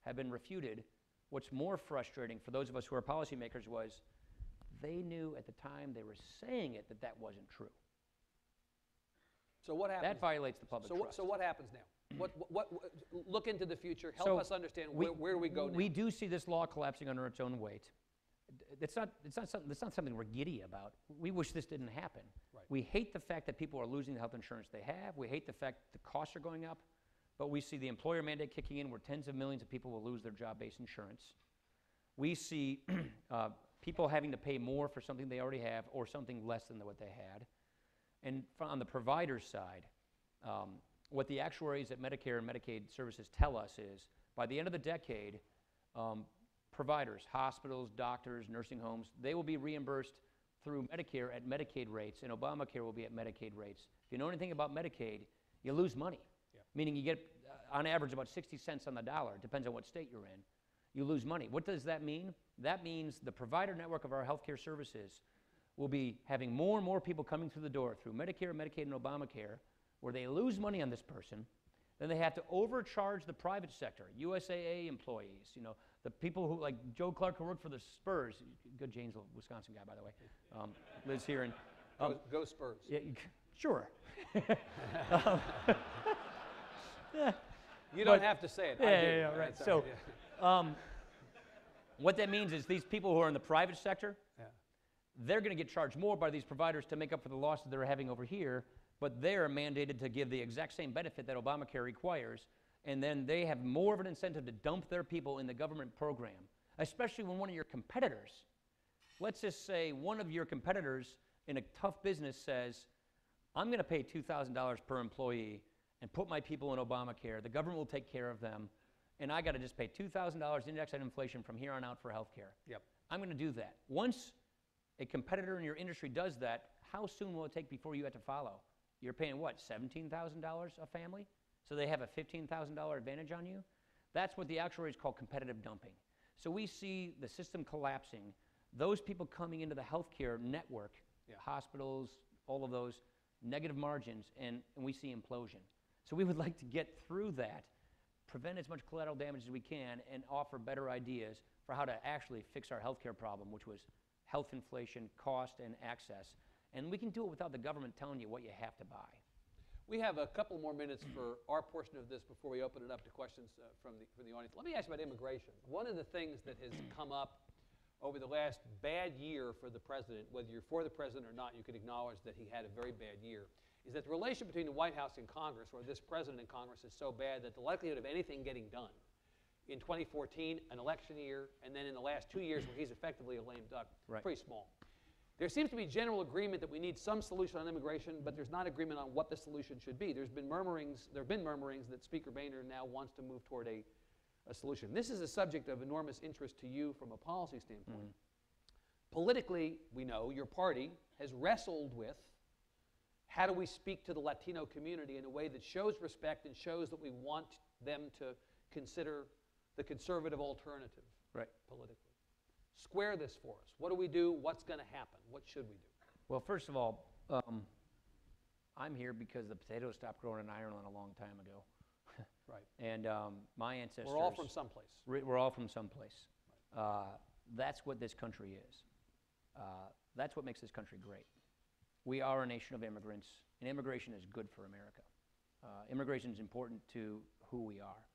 have been refuted. What's more frustrating for those of us who are policymakers was they knew at the time they were saying it that wasn't true. So what happens? That violates the public trust. So what happens now? Look into the future. Help us understand where do we go now? We do see this law collapsing under its own weight. It's not something we're giddy about. We wish this didn't happen. Right. We hate the fact that people are losing the health insurance they have. We hate the fact the costs are going up. But we see the employer mandate kicking in where tens of millions of people will lose their job-based insurance. We see people having to pay more for something they already have or something less than what they had. And on the provider side, what the actuaries at Medicare and Medicaid services tell us is by the end of the decade, providers, hospitals, doctors, nursing homes, they will be reimbursed through Medicare at Medicaid rates, and Obamacare will be at Medicaid rates. If you know anything about Medicaid, you lose money. Meaning you get, on average, about 60 cents on the dollar. It depends on what state you're in. You lose money. What does that mean? That means the provider network of our healthcare services will be having more and more people coming through the door through Medicare, Medicaid, and Obamacare, where they lose money on this person. Then they have to overcharge the private sector, USAA employees, you know, the people who, like Joe Clark, who worked for the Spurs. Good Janesville, Wisconsin guy, by the way. Lives here in... Go Spurs. Yeah, sure. You don't have to say it. Yeah, right. So what that means is these people who are in the private sector, they're going to get charged more by these providers to make up for the losses they're having over here, but they're mandated to give the exact same benefit that Obamacare requires, and then they have more of an incentive to dump their people in the government program, especially when one of your competitors, let's just say one of your competitors in a tough business says, I'm going to pay $2,000 per employee and put my people in Obamacare. The government will take care of them, and I got to just pay $2,000 index on inflation from here on out for health care. Yep. I'm going to do that. Once a competitor in your industry does that, how soon will it take before you have to follow? You're paying what, $17,000 a family? So they have a $15,000 advantage on you? That's what the actuaries call competitive dumping. So we see the system collapsing, those people coming into the healthcare network, hospitals, all of those, negative margins, and we see implosion. So we would like to get through that, prevent as much collateral damage as we can, and offer better ideas for how to actually fix our healthcare problem, which was health inflation, cost, and access. And we can do it without the government telling you what you have to buy. We have a couple more minutes for our portion of this before we open it up to questions from the audience. Let me ask you about immigration. One of the things that has come up over the last bad year for the president, whether you're for the president or not, you can acknowledge that he had a very bad year, is that the relation between the White House and Congress, or this president and Congress, is so bad that the likelihood of anything getting done in 2014, an election year, and then in the last 2 years where he's effectively a lame duck, Right. pretty small. There seems to be general agreement that we need some solution on immigration, but there's not agreement on what the solution should be. There have been murmurings that Speaker Boehner now wants to move toward a solution. This is a subject of enormous interest to you from a policy standpoint. Politically, we know your party has wrestled with how do we speak to the Latino community in a way that shows respect and shows that we want them to consider the conservative alternative politically. Square this for us. What do we do? What's going to happen? What should we do? Well, first of all, I'm here because the potatoes stopped growing in Ireland a long time ago. Right. And my ancestors... We're all from someplace. We're all from someplace. That's what this country is. That's what makes this country great. We are a nation of immigrants, and immigration is good for America. Immigration is important to who we are.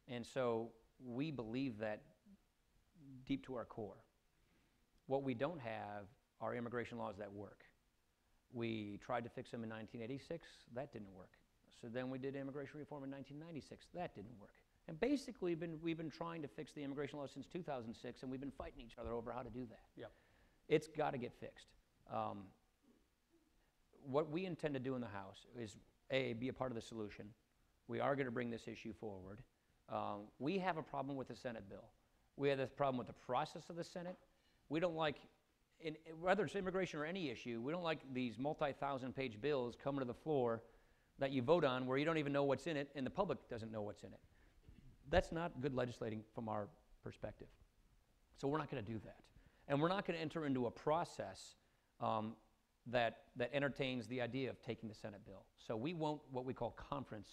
And so we believe that deep to our core. What we don't have are immigration laws that work. We tried to fix them in 1986. That didn't work. So then we did immigration reform in 1996. That didn't work. And basically, we've been trying to fix the immigration law since 2006, and we've been fighting each other over how to do that. Yep. It's got to get fixed. What we intend to do in the House is, A, be a part of the solution. We are going to bring this issue forward. We have a problem with the Senate bill. We have this problem with the process of the Senate. We don't like, whether it's immigration or any issue, we don't like these multi-thousand-page bills coming to the floor that you vote on where you don't even know what's in it and the public doesn't know what's in it. That's not good legislating from our perspective. So we're not going to do that. And we're not going to enter into a process that entertains the idea of taking the Senate bill. So we won't what we call conference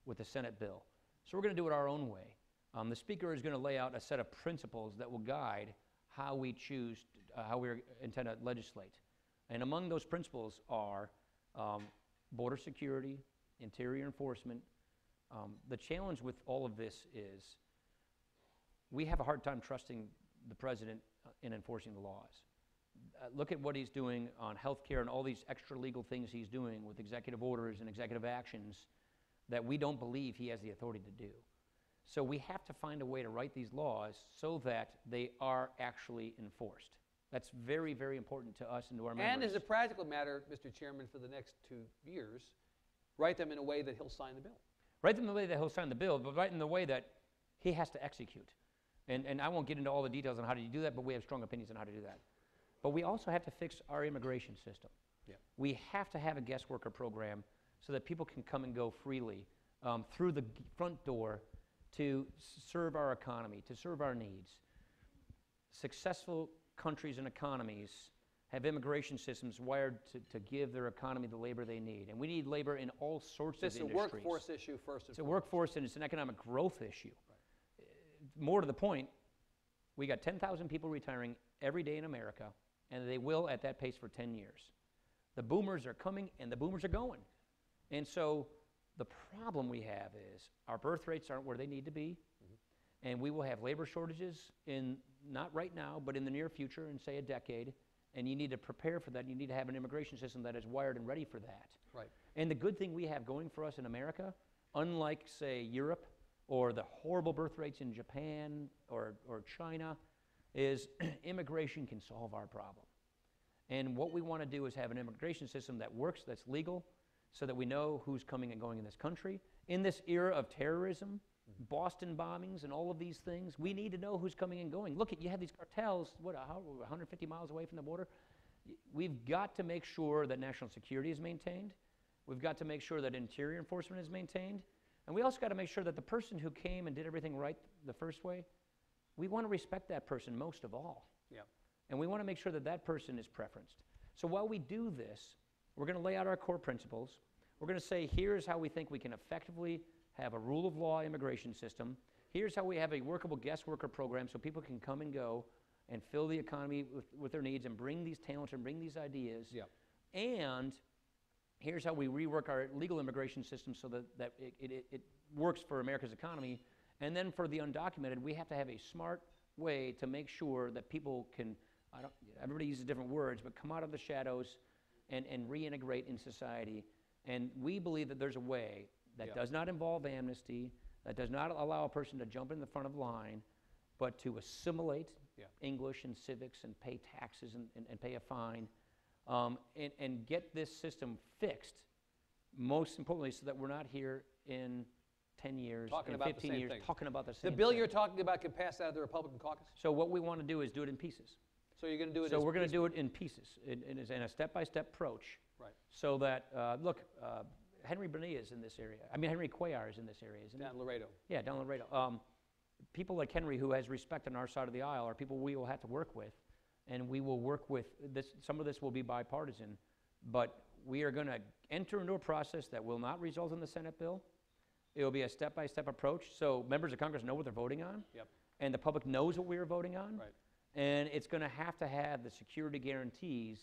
with the Senate bill. So we're going to do it our own way. The Speaker is going to lay out a set of principles that will guide how we choose, how we intend to legislate. And among those principles are border security, interior enforcement. The challenge with all of this is we have a hard time trusting the President in enforcing the laws. Look at what he's doing on health care and all these extra legal things he's doing with executive orders and executive actions that we don't believe he has the authority to do. So we have to find a way to write these laws so that they are actually enforced. That's very, very important to us and to our members. And as a practical matter, Mr. Chairman, for the next 2 years, write them in a way that he'll sign the bill. Write them in the way that he'll sign the bill, but write in the way that he has to execute. And I won't get into all the details on how to do that, but we have strong opinions on how to do that. But we also have to fix our immigration system. Yeah. We have to have a guest worker program so that people can come and go freely through the front door to serve our economy, to serve our needs. Successful countries and economies have immigration systems wired to give their economy the labor they need. And we need labor in all sorts of industries. It's a workforce issue first and foremost. It's a workforce and it's an economic growth issue. Right. More to the point, we got 10,000 people retiring every day in America, and they will at that pace for 10 years. The boomers are coming and the boomers are going. And so the problem we have is our birth rates aren't where they need to be, and we will have labor shortages in, not right now, but in the near future, in say a decade, and you need to prepare for that. You need to have an immigration system that is wired and ready for that. Right. And the good thing we have going for us in America, unlike say Europe or the horrible birth rates in Japan or China, is immigration can solve our problem. And what we want to do is have an immigration system that works, that's legal, so that we know who's coming and going in this country. In this era of terrorism, Boston bombings and all of these things, we need to know who's coming and going. Look, you have these cartels, 150 miles away from the border? We've got to make sure that national security is maintained. We've got to make sure that interior enforcement is maintained. And we also got to make sure that the person who came and did everything right the first way, we want to respect that person most of all. Yeah. And we want to make sure that that person is preferenced. So while we do this, we're going to lay out our core principles. We're going to say, here's how we think we can effectively have a rule of law immigration system. Here's how we have a workable guest worker program so people can come and go and fill the economy with their needs and bring these talents and bring these ideas. Yeah. And here's how we rework our legal immigration system so that it works for America's economy. And then for the undocumented, we have to have a smart way to make sure that people can, everybody uses different words, but come out of the shadows and reintegrate in society And we believe that there's a way that Yeah. does not involve amnesty, that does not allow a person to jump in the front of the line, but to assimilate Yeah. English and civics and pay taxes and pay a fine, and get this system fixed, most importantly, so that we're not here in 10 years, Talking in about the 15 same years, thing. talking about the The same bill thing. you're talking about can pass out of the Republican caucus? So what we want to do is do it in pieces. So you're going to do it So as we're going to piecemeal. do it in pieces, in a step-by-step approach. Right. So that, look, Henry Bonilla is in this area. I mean, Henry Cuellar is in this area, isn't he? Down in Laredo. Yeah, down Laredo. People like Henry, who has respect on our side of the aisle, are people we will have to work with. And we will work with this. Some of this will be bipartisan, but we are going to enter into a process that will not result in the Senate bill. It will be a step-by-step approach, so members of Congress know what they're voting on. Yep. And the public knows what we are voting on. Right. And it's going to have the security guarantees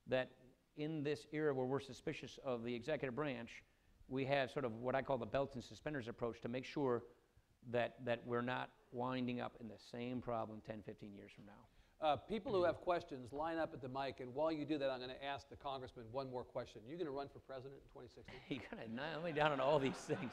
that in this era where we're suspicious of the executive branch, we have sort of what I call the belts and suspenders approach to make sure that we're not winding up in the same problem 10, 15 years from now. People who have questions, line up at the mic, and while you do that, I'm going to ask the congressman one more question. You're going to run for president in 2016? You kind of nail me down on all these things.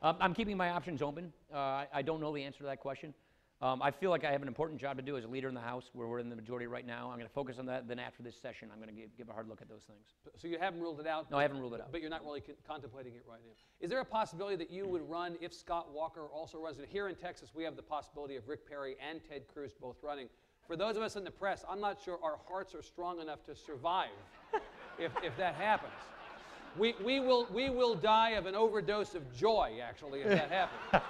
I'm keeping my options open. I don't know the answer to that question. I feel like I have an important job to do as a leader in the House, where we're in the majority right now. I'm going to focus on that. Then after this session, I'm going to give a hard look at those things. So you haven't ruled it out? No, I haven't ruled it out. But you're not really contemplating it right now. Is there a possibility that you would run if Scott Walker also runs? And here in Texas, we have the possibility of Rick Perry and Ted Cruz both running. For those of us in the press, I'm not sure our hearts are strong enough to survive if that happens. We will die of an overdose of joy, actually, if that happens.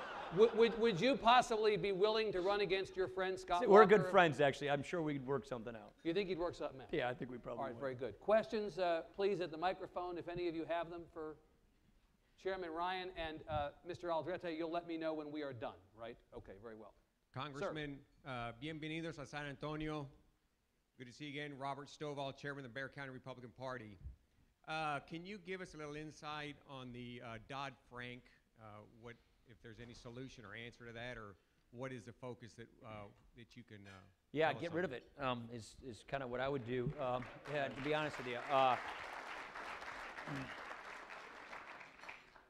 Would you possibly be willing to run against your friend Scott Walker? We're good friends, actually. I'm sure we'd work something out. You think you'd work something out? Yeah, I think we probably All right, would. very good. Questions, please, at the microphone, if any of you have them for Chairman Ryan. And Mr. Aldrete, you'll let me know when we are done, right? Okay, very well. Congressman, bienvenidos a San Antonio. Good to see you again. Robert Stovall, Chairman of the Bexar County Republican Party. Can you give us a little insight on the Dodd-Frank, what, if there's any solution or answer to that, or what is the focus that you can Yeah, tell get us rid on? of it is kind of what I would do, yeah, to be honest with you.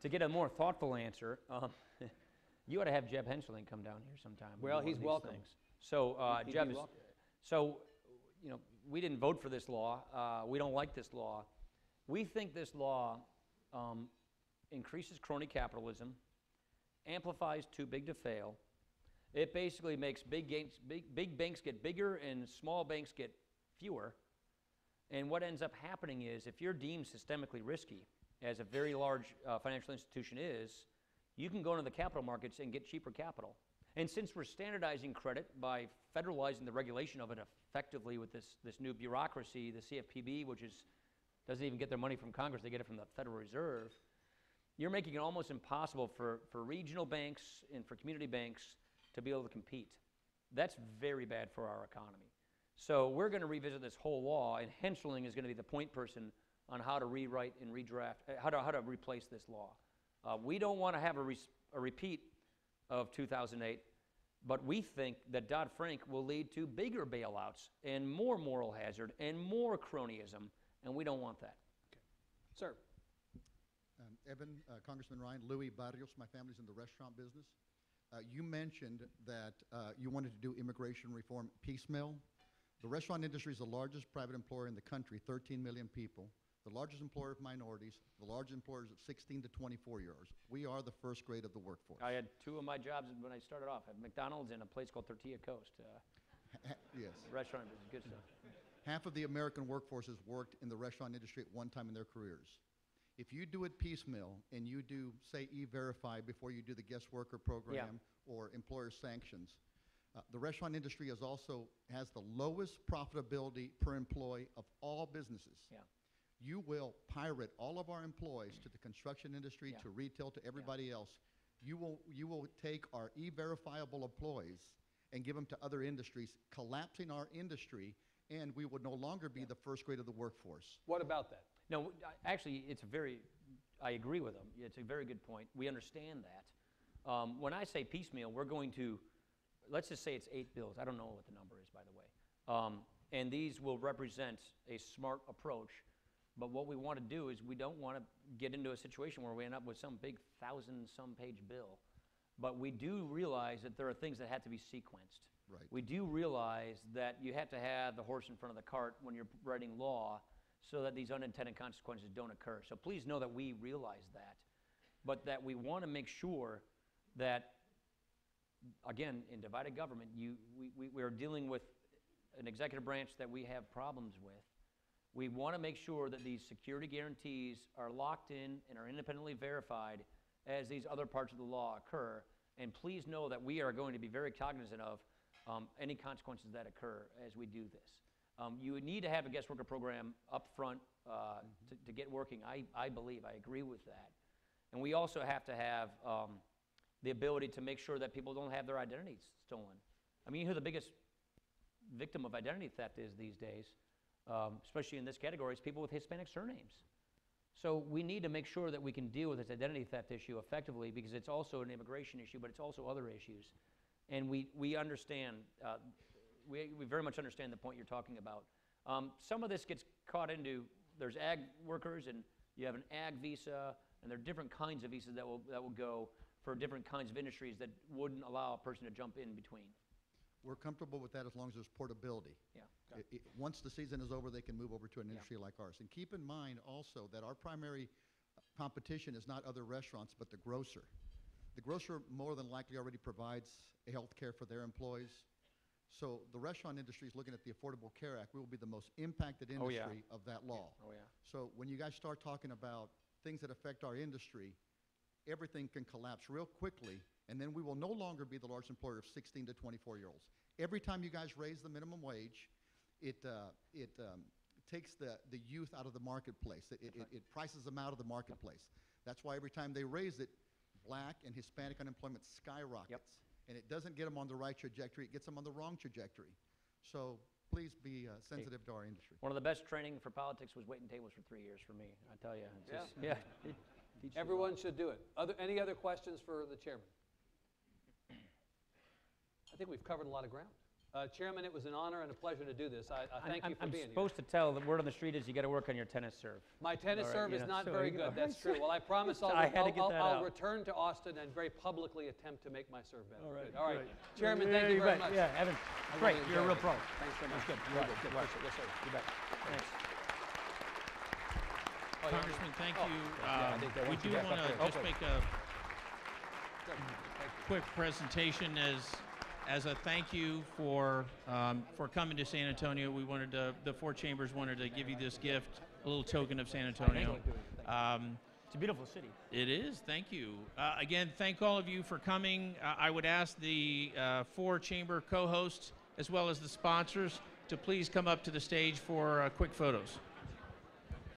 To get a more thoughtful answer, you ought to have Jeb Henseling come down here sometime. and do Well, one of he's these welcome. things. So, He'd be Jeb is, welcome. so, you know, we didn't vote for this law. We don't like this law. We think this law increases crony capitalism, amplifies too big to fail. It basically makes big banks get bigger and small banks get fewer. And what ends up happening is, if you're deemed systemically risky, as a very large financial institution is, you can go into the capital markets and get cheaper capital. And since we're standardizing credit by federalizing the regulation of it effectively with this new bureaucracy, the CFPB, which doesn't even get their money from Congress, they get it from the Federal Reserve, you're making it almost impossible for regional banks and for community banks to be able to compete. That's very bad for our economy. So we're going to revisit this whole law, and Henseling is going to be the point person on how to rewrite and redraft, how to replace this law. We don't want to have a repeat of 2008, but we think that Dodd-Frank will lead to bigger bailouts and more moral hazard and more cronyism, and we don't want that. Sir. Evan, Congressman Ryan, Louis Barrios, my family's in the restaurant business. You mentioned that you wanted to do immigration reform piecemeal. The restaurant industry is the largest private employer in the country, 13 million people, the largest employer of minorities, the largest employers of 16 to 24-year-olds. We are the first grade of the workforce. I had two of my jobs when I started off at McDonald's and a place called Tortilla Coast. Yes. Restaurant is good stuff. Half of the American workforce has worked in the restaurant industry at one time in their careers. If you do it piecemeal and you do, say, E-Verify before you do the guest worker program or employer sanctions, the restaurant industry has the lowest profitability per employee of all businesses. Yeah. You will pirate all of our employees to the construction industry, to retail, to everybody else. You will take our E-Verifiable employees and give them to other industries, collapsing our industry, and we would no longer be the first grade of the workforce. What about that? No, actually, I agree with them. It's a very good point. We understand that. When I say piecemeal, we're going to, let's just say it's 8 bills. I don't know what the number is, by the way. And these will represent a smart approach But what we want to do is we don't want to get into a situation where we end up with some big 1,000-some page bill. But we do realize that there are things that have to be sequenced. Right. We do realize that you have to have the horse in front of the cart when you're writing law so that these unintended consequences don't occur. So please know that we realize that, but that we want to make sure that, again, in divided government, we are dealing with an executive branch that we have problems with. We want to make sure that these security guarantees are locked in and are independently verified as these other parts of the law occur. And please know that we are going to be very cognizant of any consequences that occur as we do this. You would need to have a guest worker program up front to get working. I believe, I agree with that. And we also have to have the ability to make sure that people don't have their identities stolen. I mean, you know who the biggest victim of identity theft is these days, especially in this category, is people with Hispanic surnames. So we need to make sure that we can deal with this identity theft issue effectively, because it's also an immigration issue, but it's also other issues. And we understand, we very much understand the point you're talking about. Some of this gets caught into, there's ag workers, and you have an ag visa, and there are different kinds of visas that will go for different kinds of industries that wouldn't allow a person to jump in between. We're comfortable with that as long as there's portability. Yeah. Once the season is over, they can move over to an industry like ours. And keep in mind also that our primary competition is not other restaurants, but the grocer. The grocer more than likely already provides health care for their employees. So the restaurant industry is looking at the Affordable Care Act. We will be the most impacted industry of that law. Oh, yeah. So when you guys start talking about things that affect our industry, everything can collapse real quickly, and then we will no longer be the largest employer of 16 to 24-year-olds. Every time you guys raise the minimum wage, it takes the youth out of the marketplace. It prices them out of the marketplace. That's why every time they raise it, Black and Hispanic unemployment skyrockets. Yep. And it doesn't get them on the right trajectory, it gets them on the wrong trajectory. So please be sensitive to our industry. One of the best training for politics was waiting tables for 3 years for me, I tell you. Yeah. It teaches you a Everyone lot. should do it. Any other questions for the chairman? I think we've covered a lot of ground. Chairman, it was an honor and a pleasure to do this. I thank you for being I'm supposed to tell, the word on the street is you got to work on your tennis serve. here. My tennis All right, serve you is know, not so, very you know, good, that's true. Well, I promise I had to get that I'll out. return to Austin and very publicly attempt to make my serve better. All right, Good. All right. great. Chairman, Yeah, thank you very bet. much. Yeah, Evan, I great. really You're a real enjoyed pro. it. Thanks so much. That's good. Really Good. good. Good. Yes, sir. You bet. Thanks. Oh, yeah. Congressman, thank Oh, you. yeah, I think they We want you do back want up to there. just Okay. make a Good. Thank you. quick presentation as a thank you for coming to San Antonio. We wanted to, the four chambers wanted to give you this gift, a little token of San Antonio. It's a beautiful city. It is. Thank you. Again, thank all of you for coming. I would ask the four chamber co-hosts as well as the sponsors to please come up to the stage for quick photos.